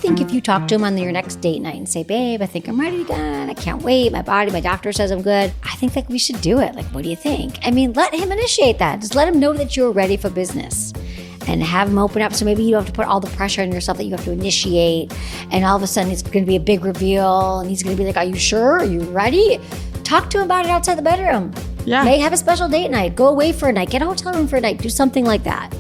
think if you talk to him on your next date night and say, babe, I think I'm ready again. I can't wait. My doctor says I'm good. I think that we should do it. Like, what do you think? I mean, let him initiate that. Just let him know that you're ready for business and have him open up. So maybe you don't have to put all the pressure on yourself that you have to initiate. And all of a sudden it's going to be a big reveal. And he's going to be like, are you sure? Are you ready? Talk to him about it outside the bedroom. Yeah. May have a special date night. Go away for a night. Get a hotel room for a night. Do something like that.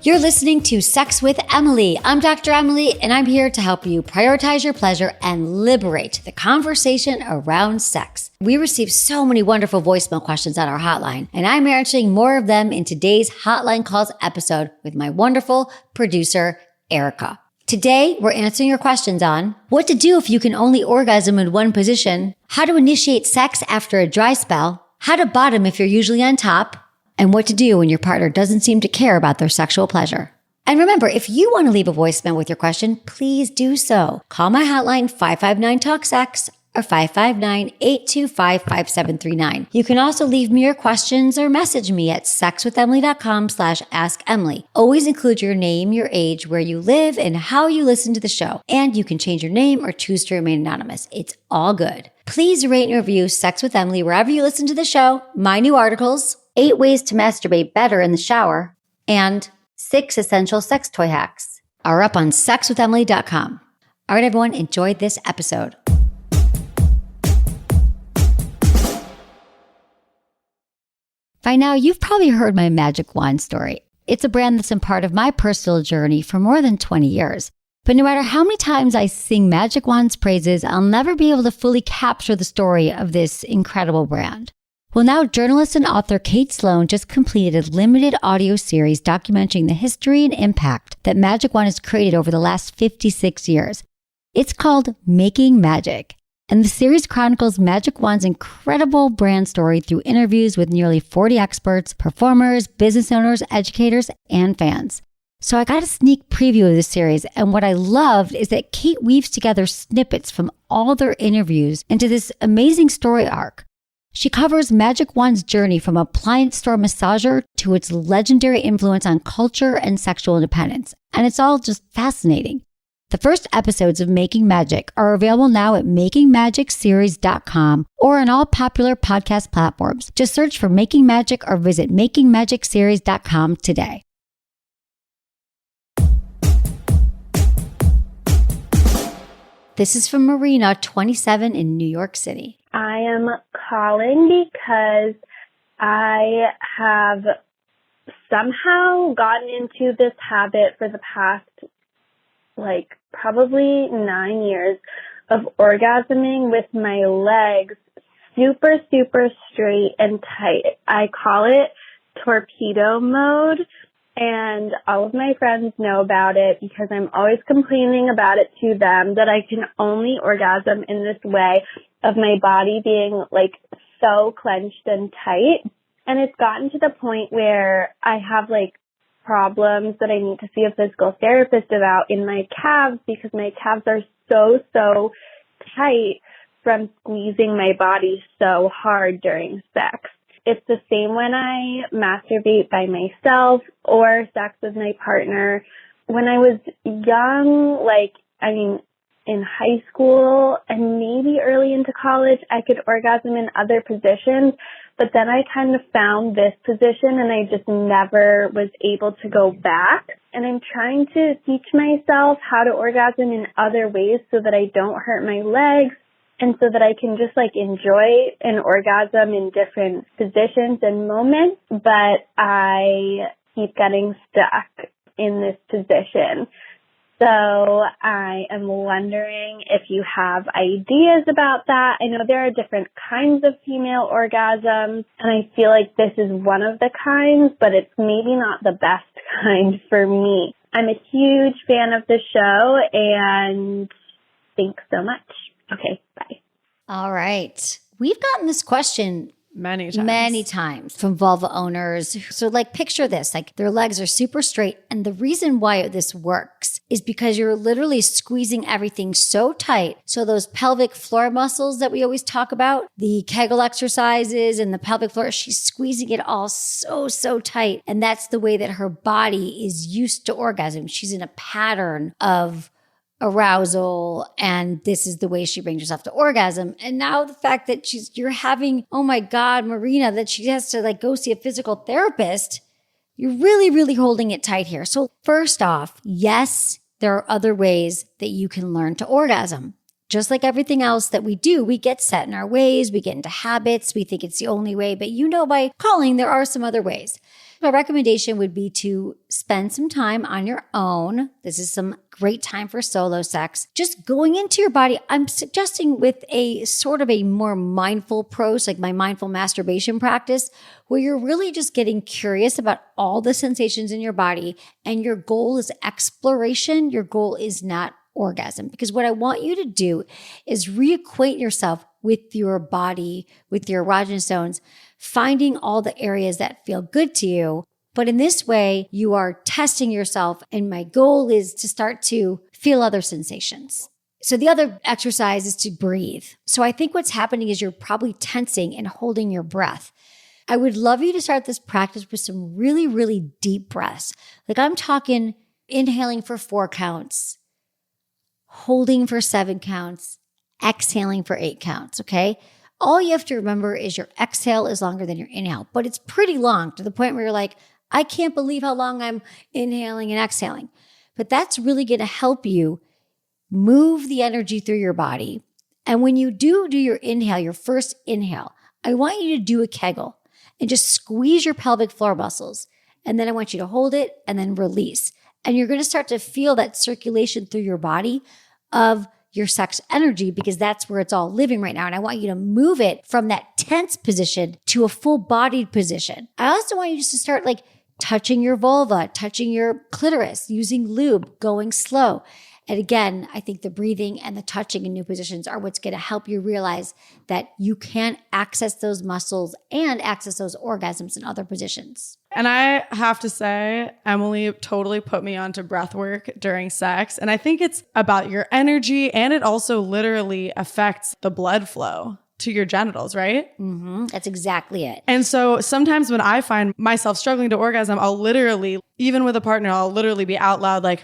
You're listening to Sex with Emily. I'm Dr. Emily, and I'm here to help you prioritize your pleasure and liberate the conversation around sex. We received so many wonderful voicemail questions on our hotline, and I'm answering more of them in today's Hotline Calls episode with my wonderful producer, Erica. Today, we're answering your questions on what to do if you can only orgasm in one position, how to initiate sex after a dry spell, how to bottom if you're usually on top, and what to do when your partner doesn't seem to care about their sexual pleasure. And remember, if you want to leave a voicemail with your question, please do so. Call my hotline 559-TALK-SEX or 559-825-5739. You can also leave me your questions or message me at sexwithemily.com/assemily. Always include your name, your age, where you live, and how you listen to the show. And you can change your name or choose to remain anonymous. It's all good. Please rate and review Sex with Emily wherever you listen to the show, my new articles, 8 ways to masturbate better in the shower, and 6 essential sex toy hacks are up on sexwithemily.com. All right, everyone, enjoy this episode. By now, you've probably heard my Magic Wand story. It's a brand that's been part of my personal journey for more than 20 years. But no matter how many times I sing Magic Wand's praises, I'll never be able to fully capture the story of this incredible brand. Well, now journalist and author Kate Sloan just completed a limited audio series documenting the history and impact that Magic Wand has created over the last 56 years. It's called Making Magic, and the series chronicles Magic Wand's incredible brand story through interviews with nearly 40 experts, performers, business owners, educators, and fans. So I got a sneak preview of the series, and what I loved is that Kate weaves together snippets from all their interviews into this amazing story arc. She covers Magic Wand's journey from appliance store massager to its legendary influence on culture and sexual independence. And it's all just fascinating. The first episodes of Making Magic are available now at makingmagicseries.com or on all popular podcast platforms. Just search for Making Magic or visit makingmagicseries.com today. This is from Marina, 27, in New York City. I am calling because I have somehow gotten into this habit for the past, probably 9 years of orgasming with my legs super, super straight and tight. I call it torpedo mode. And all of my friends know about it because I'm always complaining about it to them that I can only orgasm in this way of my body being so clenched and tight. And it's gotten to the point where I have problems that I need to see a physical therapist about in my calves because my calves are so tight from squeezing my body so hard during sex. It's the same when I masturbate by myself or sex with my partner. When I was young, in high school and maybe early into college, I could orgasm in other positions, but then I kind of found this position and I just never was able to go back. And I'm trying to teach myself how to orgasm in other ways so that I don't hurt my legs. And so that I can just enjoy an orgasm in different positions and moments, but I keep getting stuck in this position. So I am wondering if you have ideas about that. I know there are different kinds of female orgasms, and I feel like this is one of the kinds, but it's maybe not the best kind for me. I'm a huge fan of the show, and thanks so much. Okay, bye. All right. We've gotten this question many times from vulva owners. So picture this, their legs are super straight. And the reason why this works is because you're literally squeezing everything so tight. So those pelvic floor muscles that we always talk about, the Kegel exercises and the pelvic floor, she's squeezing it all so tight. And that's the way that her body is used to orgasm. She's in a pattern of arousal, and this is the way she brings herself to orgasm. And now the fact that you're having, oh my God, Marina, that she has to like go see a physical therapist, you're really holding it tight here. So first off, yes, there are other ways that you can learn to orgasm. Just like everything else that we do, we get set in our ways, we get into habits, we think it's the only way, but by calling, there are some other ways. My recommendation would be to spend some time on your own. This is some great time for solo sex. Just going into your body. I'm suggesting with a sort of a more mindful approach, like my mindful masturbation practice, where you're really just getting curious about all the sensations in your body. And your goal is exploration. Your goal is not orgasm. Because what I want you to do is reacquaint yourself with your body, with your erogenous zones, finding all the areas that feel good to you. But in this way, you are testing yourself. And my goal is to start to feel other sensations. So the other exercise is to breathe. So I think what's happening is you're probably tensing and holding your breath. I would love you to start this practice with some really deep breaths. Like I'm talking inhaling for 4 counts, holding for 7 counts, exhaling for 8 counts, okay? All you have to remember is your exhale is longer than your inhale, but it's pretty long to the point where you're like, I can't believe how long I'm inhaling and exhaling. But that's really going to help you move the energy through your body. And when you do your inhale, your first inhale, I want you to do a Kegel and just squeeze your pelvic floor muscles. And then I want you to hold it and then release. And you're going to start to feel that circulation through your body of your sex energy, because that's where it's all living right now. And I want you to move it from that tense position to a full bodied position. I also want you just to start like touching your vulva, touching your clitoris, using lube, going slow. And again, I think the breathing and the touching in new positions are what's going to help you realize that you can access those muscles and access those orgasms in other positions. And I have to say, Emily totally put me onto breath work during sex. And I think it's about your energy, and it also literally affects the blood flow to your genitals, right? Mm-hmm. That's exactly it. And so sometimes when I find myself struggling to orgasm, I'll literally, even with a partner, I'll literally be out loud like,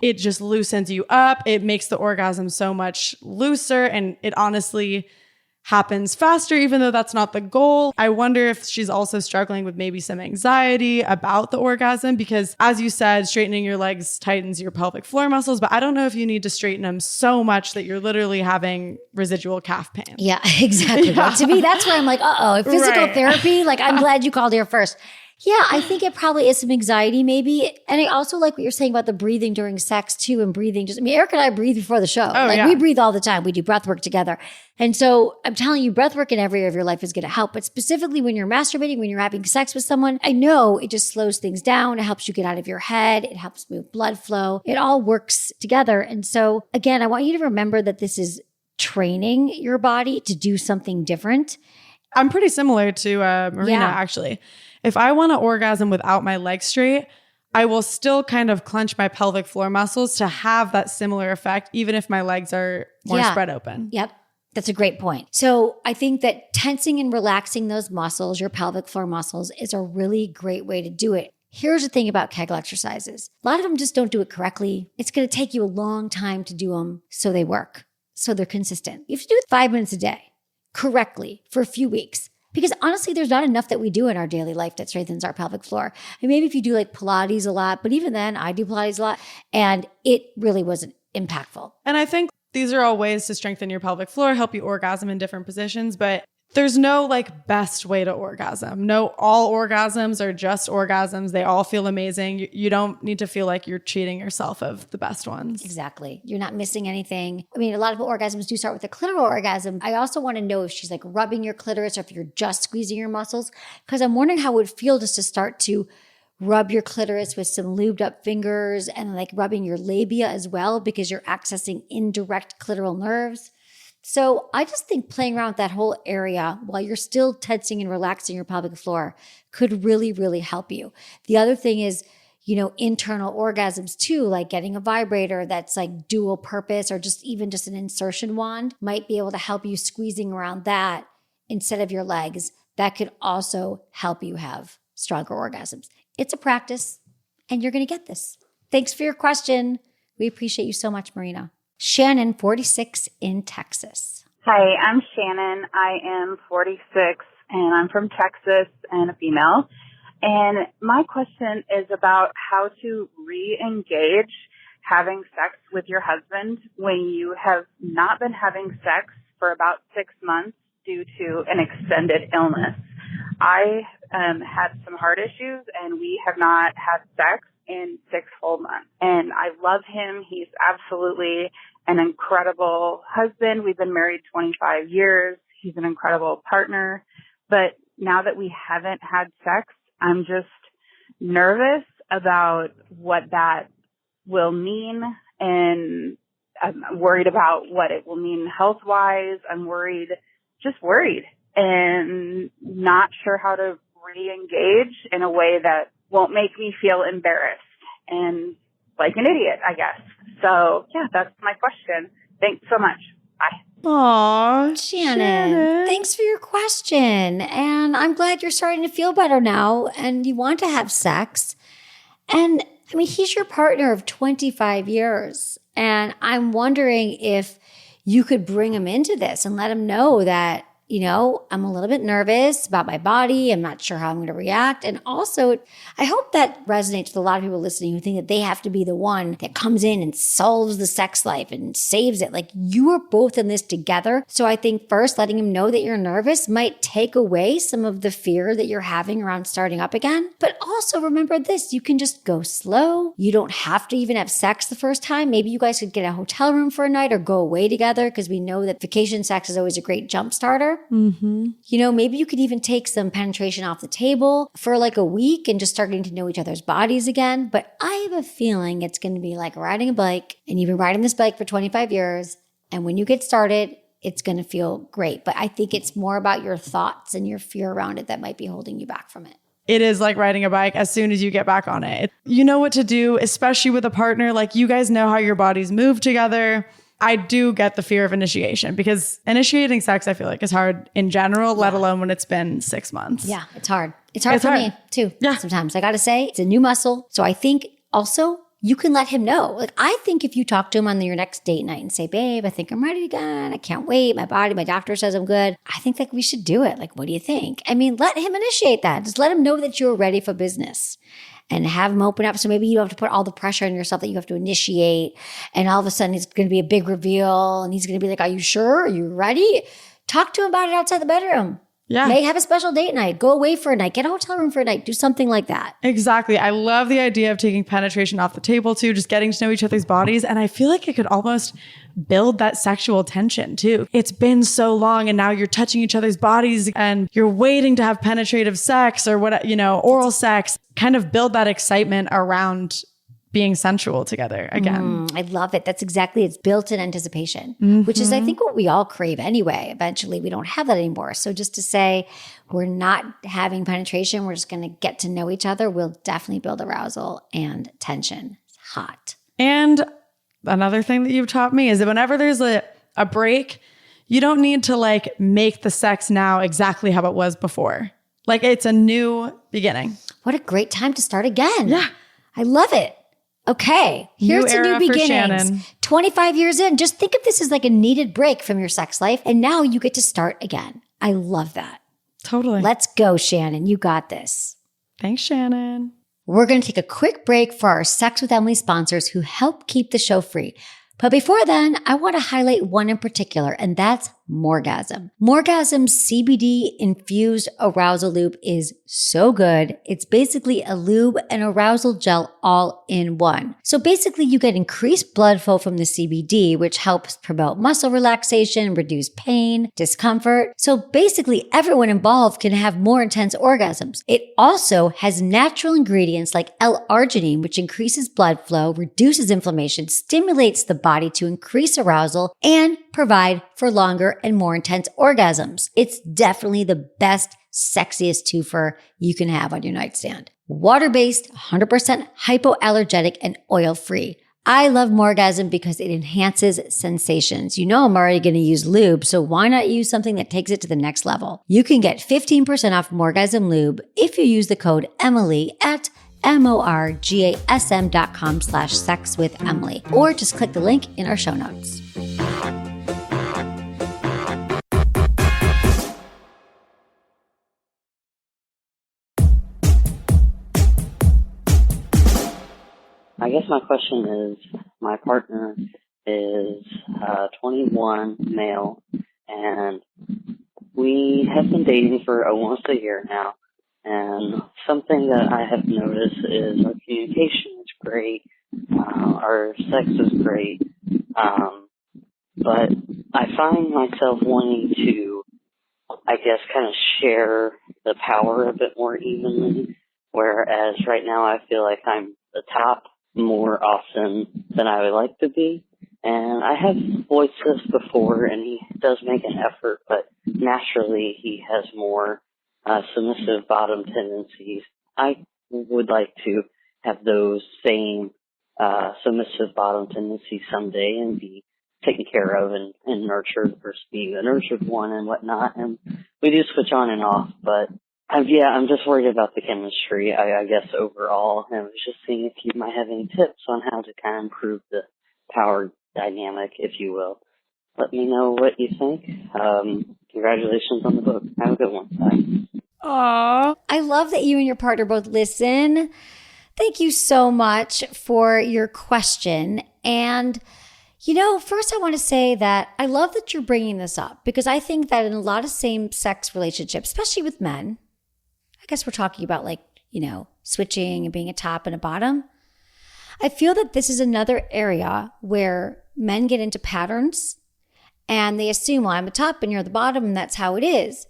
it just loosens you up. It makes the orgasm so much looser, and it honestly happens faster, even though that's not the goal. I wonder if she's also struggling with maybe some anxiety about the orgasm, because as you said, straightening your legs tightens your pelvic floor muscles, but I don't know if you need to straighten them so much that you're literally having residual calf pain. Yeah, exactly. Yeah. To me, that's where I'm like, physical therapy, like I'm glad you called here first. Yeah, I think it probably is some anxiety maybe. And I also like what you're saying about the breathing during sex too, and breathing. Eric and I breathe before the show. We breathe all the time. We do breath work together. And so I'm telling you, breath work in every area of your life is going to help. But specifically when you're masturbating, when you're having sex with someone, I know it just slows things down. It helps you get out of your head. It helps move blood flow. It all works together. And so again, I want you to remember that this is training your body to do something different. I'm pretty similar to Marina, actually. If I want to orgasm without my legs straight, I will still kind of clench my pelvic floor muscles to have that similar effect, even if my legs are more spread open. Yep. That's a great point. So I think that tensing and relaxing those muscles, your pelvic floor muscles, is a really great way to do it. Here's the thing about Kegel exercises. A lot of them just don't do it correctly. It's going to take you a long time to do them so they work, so they're consistent. You have to do it 5 minutes a day correctly for a few weeks. Because honestly, there's not enough that we do in our daily life that strengthens our pelvic floor. And maybe if you do like Pilates a lot, but even then I do Pilates a lot, and it really wasn't impactful. And I think these are all ways to strengthen your pelvic floor, help you orgasm in different positions, but there's no like best way to orgasm. No, all orgasms are just orgasms. They all feel amazing. You don't need to feel like you're cheating yourself of the best ones. Exactly. You're not missing anything. I mean, a lot of orgasms do start with a clitoral orgasm. I also want to know if she's like rubbing your clitoris or if you're just squeezing your muscles, because I'm wondering how it would feel just to start to rub your clitoris with some lubed up fingers and like rubbing your labia as well, because you're accessing indirect clitoral nerves. So I just think playing around with that whole area while you're still tensing and relaxing your pelvic floor could really help you. The other thing is internal orgasms too, like getting a vibrator that's like dual purpose or just even just an insertion wand might be able to help you squeezing around that instead of your legs. That could also help you have stronger orgasms. It's a practice and you're going to get this. Thanks for your question. We appreciate you so much, Marina. Shannon, 46 in Texas. Hi, I'm Shannon. I am 46 and I'm from Texas and a female. And my question is about how to re-engage having sex with your husband when you have not been having sex for about 6 months due to an extended illness. I had some heart issues and we have not had sex in 6 whole months. And I love him. He's absolutely an incredible husband. We've been married 25 years. He's an incredible partner. But now that we haven't had sex, I'm just nervous about what that will mean. And I'm worried about what it will mean health-wise. I'm worried and not sure how to re-engage in a way that won't make me feel embarrassed and like an idiot, I guess. So yeah, that's my question. Thanks so much. Bye. Aw, Shannon, thanks for your question. And I'm glad you're starting to feel better now and you want to have sex. And I mean, he's your partner of 25 years. And I'm wondering if you could bring him into this and let him know that, I'm a little bit nervous about my body. I'm not sure how I'm going to react. And also, I hope that resonates with a lot of people listening who think that they have to be the one that comes in and solves the sex life and saves it. Like, you are both in this together. So I think first letting him know that you're nervous might take away some of the fear that you're having around starting up again. But also remember this, you can just go slow. You don't have to even have sex the first time. Maybe you guys could get a hotel room for a night or go away together because we know that vacation sex is always a great jump starter. Mm-hmm. Maybe you could even take some penetration off the table for like a week and just start getting to know each other's bodies again. But I have a feeling it's going to be like riding a bike, and you've been riding this bike for 25 years. And when you get started, it's going to feel great. But I think it's more about your thoughts and your fear around it that might be holding you back from it. It is like riding a bike as soon as you get back on it. You know what to do, especially with a partner. Like, you guys know how your bodies move together. I do get the fear of initiation because initiating sex, I feel like, is hard in general, let alone when it's been 6 months. Yeah, it's hard. It's hard for me too. Yeah. Sometimes I got to say it's a new muscle. So I think also you can let him know. Like, I think if you talk to him on your next date night and say, babe, I think I'm ready again. I can't wait. My doctor says I'm good. I think like we should do it. Like, what do you think? I mean, let him initiate that. Just let him know that you're ready for business. And have him open up. So maybe you don't have to put all the pressure on yourself that you have to initiate. And all of a sudden it's going to be a big reveal. And he's going to be like, are you sure? Are you ready? Talk to him about it outside the bedroom. Yeah. May have a special date night. Go away for a night. Get a hotel room for a night. Do something like that. Exactly. I love the idea of taking penetration off the table too, just getting to know each other's bodies. And I feel like it could almost build that sexual tension too. It's been so long and now you're touching each other's bodies and you're waiting to have penetrative sex or what, oral sex. Kind of build that excitement around being sensual together again. I love it. That's exactly, it's built-in anticipation, which is, I think, what we all crave anyway. Eventually, we don't have that anymore. So just to say we're not having penetration, we're just going to get to know each other, will definitely build arousal and tension. It's hot. And another thing that you've taught me is that whenever there's a break, you don't need to like make the sex now exactly how it was before. Like, it's a new beginning. What a great time to start again. Yeah. I love it. Okay. Here's a new beginnings. 25 years in, just think of this as like a needed break from your sex life. And now you get to start again. I love that. Totally. Let's go, Shannon. You got this. Thanks, Shannon. We're going to take a quick break for our Sex with Emily sponsors who help keep the show free. But before then, I want to highlight one in particular, and that's Morgasm. Morgasm's CBD infused arousal lube is so good. It's basically a lube and arousal gel all in one. So basically you get increased blood flow from the CBD, which helps promote muscle relaxation, reduce pain, discomfort. So basically everyone involved can have more intense orgasms. It also has natural ingredients like L-arginine, which increases blood flow, reduces inflammation, stimulates the body to increase arousal, and provide for longer and more intense orgasms. It's definitely the best sexiest twofer you can have on your nightstand. Water-based, 100% hypoallergenic, and oil-free. I love Morgasm because it enhances sensations. You know I'm already going to use lube, so why not use something that takes it to the next level? You can get 15% off Morgasm Lube if you use the code Emily at morgasm.com/sexwithemily, or just click the link in our show notes. I guess my question is, my partner is 21, male, and we have been dating for almost a year now. And something that I have noticed is our communication is great, our sex is great, but I find myself wanting to, I guess, kind of share the power a bit more evenly, whereas right now I feel like I'm the top more often than I would like to be. And I have voiced this before, and he does make an effort, but naturally he has more submissive bottom tendencies. I would like to have those same submissive bottom tendencies someday and be taken care of and nurtured versus being the nurtured one and whatnot. And we do switch on and off, but I'm just worried about the chemistry, I guess, overall. And I was just seeing if you might have any tips on how to kind of improve the power dynamic, if you will. Let me know what you think. Congratulations on the book. Have a good one. Bye. Aww. I love that you and your partner both listen. Thank you so much for your question. And first I want to say that I love that you're bringing this up, because I think that in a lot of same-sex relationships, especially with men, I guess we're talking about switching and being a top and a bottom. I feel that this is another area where men get into patterns and they assume, well, I'm a top and you're the bottom and that's how it is.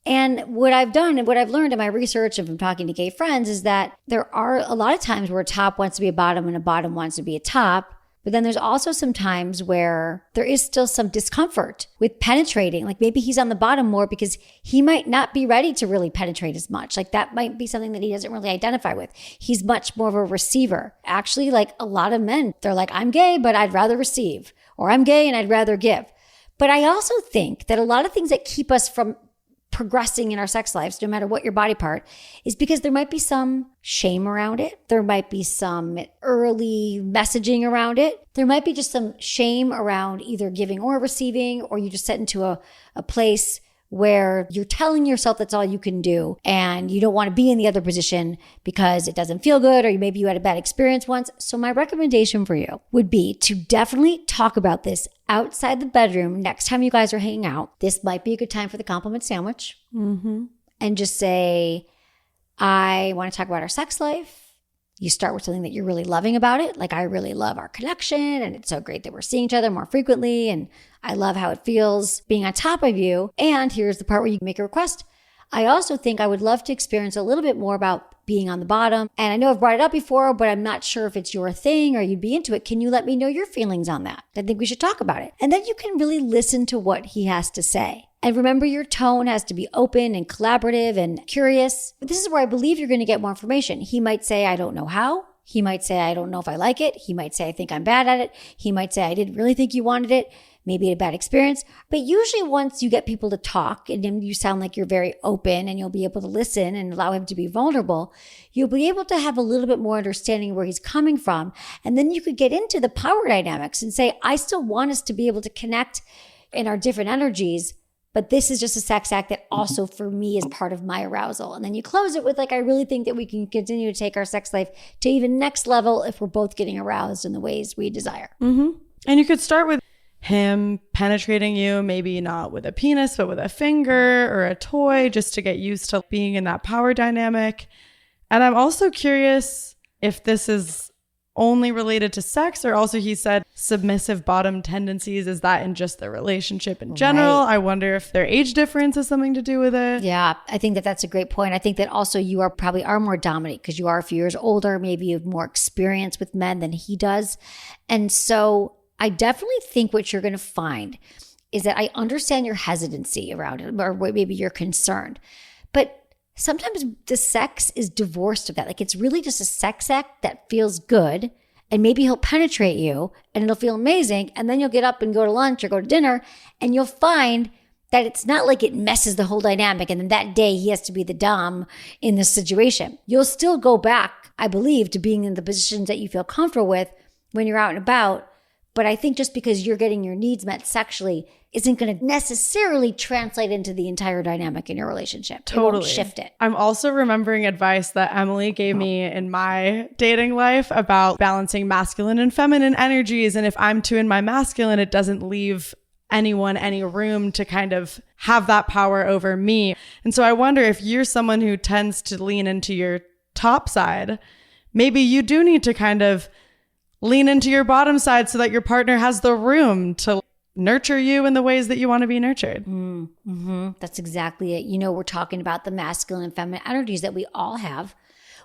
And what I've done and what I've learned in my research and from talking to gay friends is that there are a lot of times where a top wants to be a bottom and a bottom wants to be a top. But then there's also some times where there is still some discomfort with penetrating. Like maybe he's on the bottom more because he might not be ready to really penetrate as much. Like that might be something that he doesn't really identify with. He's much more of a receiver. Actually, like a lot of men, they're like, I'm gay, but I'd rather receive. Or I'm gay and I'd rather give. But I also think that a lot of things that keep us from progressing in our sex lives, no matter what your body part, is because there might be some shame around it. There might be some early messaging around it. There might be just some shame around either giving or receiving, or you just set into a place where you're telling yourself that's all you can do and you don't want to be in the other position because it doesn't feel good, or maybe you had a bad experience once. So my recommendation for you would be to definitely talk about this outside the bedroom next time you guys are hanging out. This might be a good time for the compliment sandwich. And just say, I want to talk about our sex life. You start with something that you're really loving about it. Like, I really love our connection and it's so great that we're seeing each other more frequently. And I love how it feels being on top of you. And here's the part where you make a request. I also think I would love to experience a little bit more about being on the bottom. And I know I've brought it up before, but I'm not sure if it's your thing or you'd be into it. Can you let me know your feelings on that? I think we should talk about it. And then you can really listen to what he has to say. And remember, your tone has to be open and collaborative and curious. But this is where I believe you're going to get more information. He might say, I don't know how. He might say, I don't know if I like it. He might say, I think I'm bad at it. He might say, I didn't really think you wanted it. Maybe a bad experience. But usually once you get people to talk and then you sound like you're very open and you'll be able to listen and allow him to be vulnerable, you'll be able to have a little bit more understanding of where he's coming from. And then you could get into the power dynamics and say, I still want us to be able to connect in our different energies, but this is just a sex act that also for me is part of my arousal. And then you close it with, like, I really think that we can continue to take our sex life to even next level if we're both getting aroused in the ways we desire. And you could start with him penetrating you, maybe not with a penis, but with a finger or a toy, just to get used to being in that power dynamic. And I'm also curious if this is only related to sex, or also he said submissive bottom tendencies. Is that in just the relationship in general? Right. I wonder if their age difference has something to do with it. Yeah, I think that that's a great point. I think that also you are probably more dominant because you are a few years older. Maybe you have more experience with men than he does. And so I definitely think what you're going to find is that I understand your hesitancy around it, or maybe you're concerned. But sometimes the sex is divorced of that. Like it's really just a sex act that feels good. And maybe he'll penetrate you and it'll feel amazing. And then you'll get up and go to lunch or go to dinner and you'll find that it's not like it messes the whole dynamic. And then that day he has to be the dom in this situation. You'll still go back, I believe, to being in the positions that you feel comfortable with when you're out and about. But I think just because you're getting your needs met sexually isn't going to necessarily translate into the entire dynamic in your relationship. Totally. It won't shift it. I'm also remembering advice that Emily gave me in my dating life about balancing masculine and feminine energies. And if I'm too in my masculine, it doesn't leave anyone any room to kind of have that power over me. And so I wonder if you're someone who tends to lean into your top side, maybe you do need to kind of lean into your bottom side so that your partner has the room to nurture you in the ways that you want to be nurtured. Mm-hmm. That's exactly it. You know, we're talking about the masculine and feminine energies that we all have.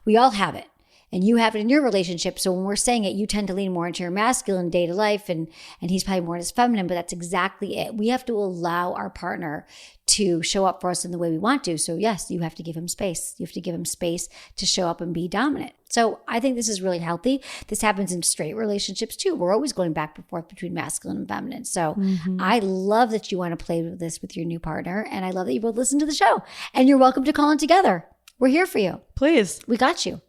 We all have it. And you have it in your relationship. So when we're saying it, you tend to lean more into your masculine day to life and he's probably more in his feminine, but that's exactly it. We have to allow our partner to show up for us in the way we want to. So yes, you have to give him space. You have to give him space to show up and be dominant. So I think this is really healthy. This happens in straight relationships too. We're always going back and forth between masculine and feminine. So I love that you want to play with this with your new partner. And I love that you both listen to the show. And you're welcome to call in together. We're here for you. Please. We got you.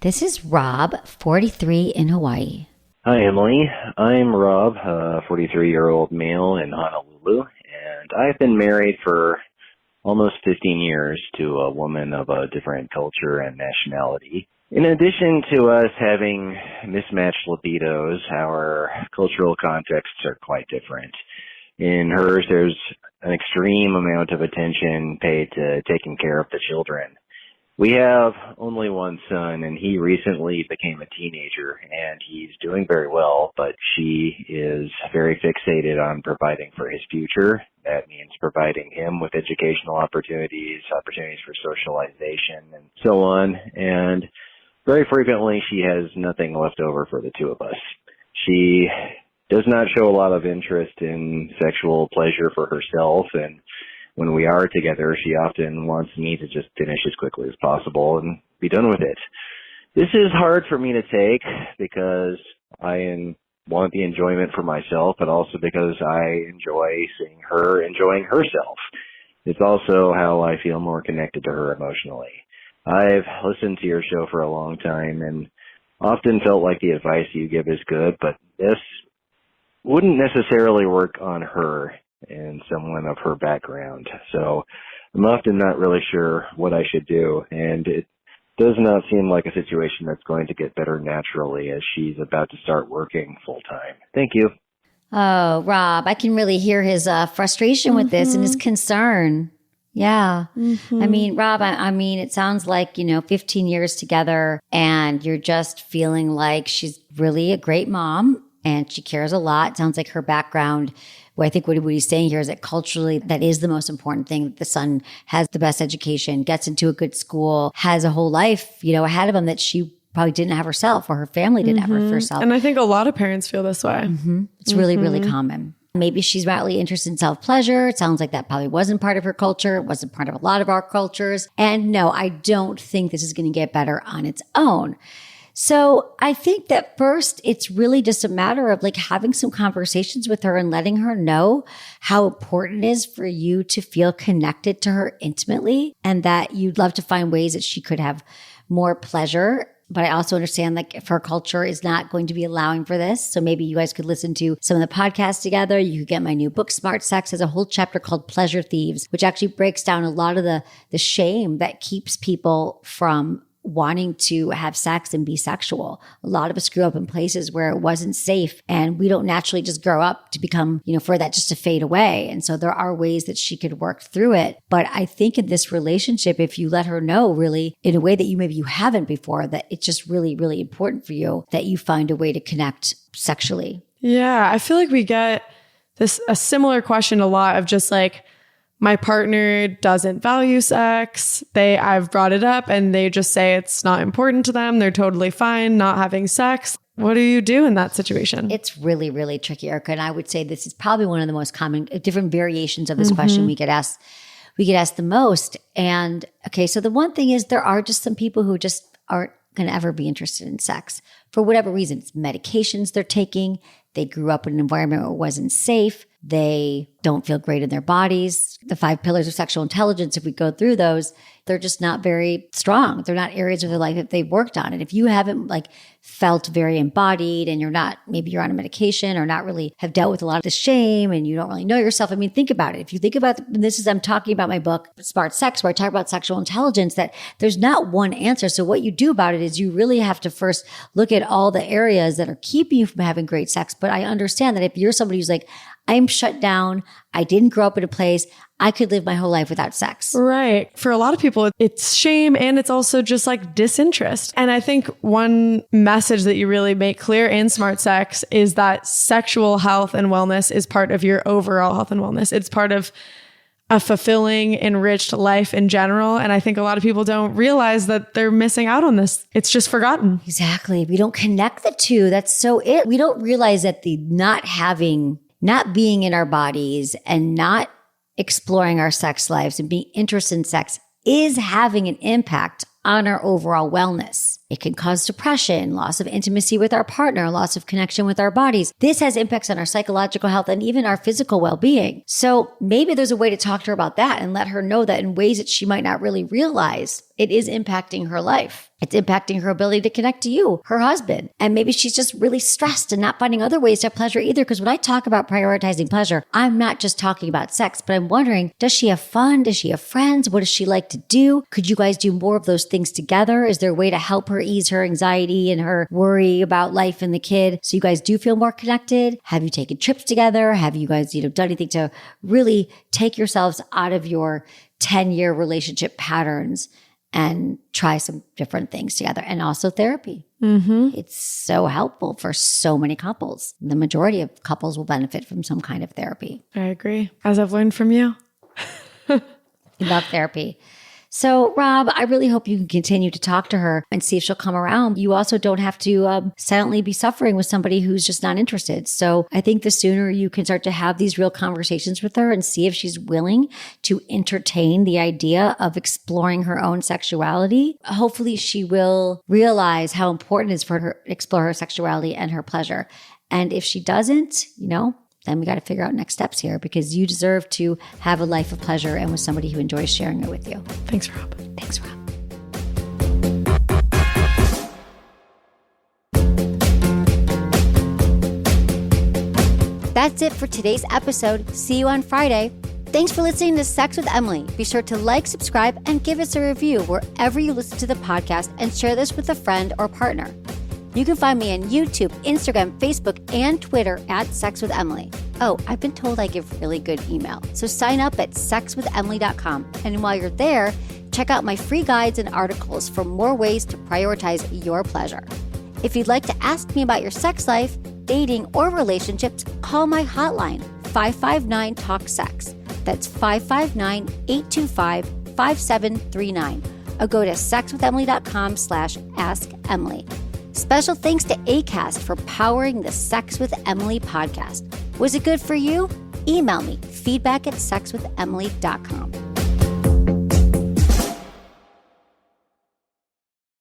This is Rob, 43 in Hawaii. Hi, Emily. I'm Rob, a 43-year-old male in Honolulu, and I've been married for almost 15 years to a woman of a different culture and nationality. In addition to us having mismatched libidos, our cultural contexts are quite different. In hers, there's an extreme amount of attention paid to taking care of the children. We have only one son, and he recently became a teenager, and he's doing very well, but she is very fixated on providing for his future. That means providing him with educational opportunities for socialization, and so on. And very frequently, she has nothing left over for the two of us. She does not show a lot of interest in sexual pleasure for herself, and when we are together, she often wants me to just finish as quickly as possible and be done with it. This is hard for me to take because I want the enjoyment for myself, but also because I enjoy seeing her enjoying herself. It's also how I feel more connected to her emotionally. I've listened to your show for a long time and often felt like the advice you give is good, but this wouldn't necessarily work on her and someone of her background. So I'm often not really sure what I should do, and it does not seem like a situation that's going to get better naturally as she's about to start working full time. Thank you. Oh, Rob, I can really hear his frustration with this and his concern. Yeah. I mean, Rob, I mean, it sounds like, 15 years together and you're just feeling like she's really a great mom and she cares a lot. It sounds like her background, well, I think what he's saying here is that culturally, that is the most important thing. That the son has the best education, gets into a good school, has a whole life, ahead of him that she probably didn't have herself or her family didn't have for herself. And I think a lot of parents feel this way. It's really, really common. Maybe she's really interested in self-pleasure. It sounds like that probably wasn't part of her culture. It wasn't part of a lot of our cultures. And no, I don't think this is going to get better on its own. So I think that first, it's really just a matter of like having some conversations with her and letting her know how important it is for you to feel connected to her intimately and that you'd love to find ways that she could have more pleasure. But I also understand like if her culture is not going to be allowing for this. So maybe you guys could listen to some of the podcasts together. You could get my new book, Smart Sex, has a whole chapter called Pleasure Thieves, which actually breaks down a lot of the shame that keeps people from wanting to have sex and be sexual. A lot of us grew up in places where it wasn't safe and we don't naturally just grow up to become, for that just to fade away. And so there are ways that she could work through it. But I think in this relationship, if you let her know really in a way that maybe you haven't before, that it's just really, really important for you that you find a way to connect sexually. Yeah. I feel like we get a similar question a lot of just like, my partner doesn't value sex. I've brought it up and they just say it's not important to them. They're totally fine not having sex. What do you do in that situation? It's really, really tricky, Erica. And I would say this is probably one of the most common, different variations of this question we get asked we get asked the most. And okay, so the one thing is there are just some people who just aren't going to ever be interested in sex for whatever reason. It's medications they're taking. They grew up in an environment where it wasn't safe. They don't feel great in their bodies. The 5 pillars of sexual intelligence, if we go through those, they're just not very strong. They're not areas of their life that they've worked on. And if you haven't felt very embodied and maybe you're on a medication or not really have dealt with a lot of the shame and you don't really know yourself. I mean, think about it. If you think about I'm talking about my book, Smart Sex, where I talk about sexual intelligence, that there's not one answer. So what you do about it is you really have to first look at all the areas that are keeping you from having great sex. But I understand that if you're somebody who's like, I'm shut down, I didn't grow up in a place, I could live my whole life without sex. Right. For a lot of people, it's shame and it's also just disinterest. And I think one message that you really make clear in Smart Sex is that sexual health and wellness is part of your overall health and wellness. It's part of a fulfilling, enriched life in general. And I think a lot of people don't realize that they're missing out on this. It's just forgotten. Exactly. We don't connect the two. That's so it. We don't realize that the not being in our bodies and not exploring our sex lives and being interested in sex is having an impact on our overall wellness. It can cause depression, loss of intimacy with our partner, loss of connection with our bodies. This has impacts on our psychological health and even our physical well-being. So maybe there's a way to talk to her about that and let her know that in ways that she might not really realize, it is impacting her life. It's impacting her ability to connect to you, her husband. And maybe she's just really stressed and not finding other ways to have pleasure either. Because when I talk about prioritizing pleasure, I'm not just talking about sex, but I'm wondering, does she have fun? Does she have friends? What does she like to do? Could you guys do more of those things together? Is there a way to help her ease her anxiety and her worry about life and the kid so you guys do feel more connected? Have you taken trips together? Have you guys, done anything to really take yourselves out of your 10-year relationship patterns and try some different things together? And also therapy. Mm-hmm. It's so helpful for so many couples. The majority of couples will benefit from some kind of therapy. I agree. As I've learned from you. Love therapy. So, Rob, I really hope you can continue to talk to her and see if she'll come around. You also don't have to silently be suffering with somebody who's just not interested. So I think the sooner you can start to have these real conversations with her and see if she's willing to entertain the idea of exploring her own sexuality, hopefully she will realize how important it is for her to explore her sexuality and her pleasure. And if she doesn't, then we got to figure out next steps here, because you deserve to have a life of pleasure and with somebody who enjoys sharing it with you. Thanks, Rob. Thanks, Rob. That's it for today's episode. See you on Friday. Thanks for listening to Sex with Emily. Be sure to like, subscribe, and give us a review wherever you listen to the podcast, and share this with a friend or partner. You can find me on YouTube, Instagram, Facebook, and Twitter at Sex with Emily. Oh, I've been told I give really good email. So sign up at sexwithemily.com. And while you're there, check out my free guides and articles for more ways to prioritize your pleasure. If you'd like to ask me about your sex life, dating, or relationships, call hotline 559-TALK-SEX. That's 559-825-5739. Or go to sexwithemily.com/askemily. Special thanks to Acast for powering the Sex with Emily podcast. Was it good for you? Email me, feedback@sexwithemily.com.